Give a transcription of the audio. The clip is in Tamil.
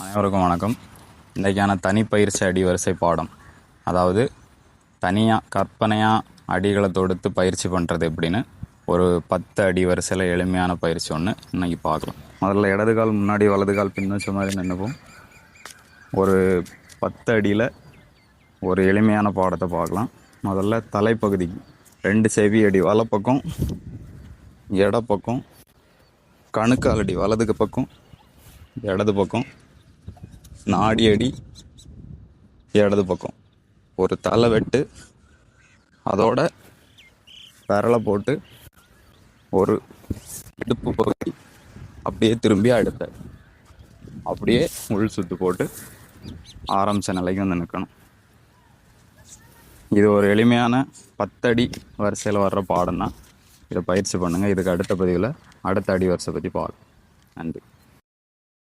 அனைவருக்கும் வணக்கம். இன்றைக்கான தனிப்பயிற்சி அடி வரிசை பாடம், அதாவது தனியாக கற்பனையாக அடிகளை தொடுத்து பயிற்சி பண்ணுறது எப்படின்னு ஒரு 10 அடி வரிசையில் எளிமையான பயிற்சி ஒன்று இன்றைக்கி பார்க்கலாம். முதல்ல இடது கால் முன்னாடி வலது கால் பின் வச்ச மாதிரி நின்றுப்போம். ஒரு 10 அடியில் ஒரு எளிமையான பாடத்தை பார்க்கலாம். முதல்ல தலைப்பகுதிக்கு 2 செவி அடி வலப்பக்கம், இடப்பக்கம், கணுக்கால் அடி வலதுக்கு பக்கம், இடது பக்கம், நாடி அடி இடது பக்கம், ஒரு தலை வெட்டு, அதோட விரலை போட்டு ஒரு இடுப்பு பகுதி அப்படியே திரும்பி அடுத்த அப்படியே உள் சுத்து போட்டு ஆரம்பித்த நிலைக்கு வந்து நிற்கணும். இது ஒரு எளிமையான 10 அடி வரிசையில் வர்ற பாடம் தான். இதை பயிற்சி பண்ணுங்கள். இதுக்கு அடுத்த பதிவில் அடுத்த அடி வரிசை பற்றி பார்க்கலாம். நன்றி.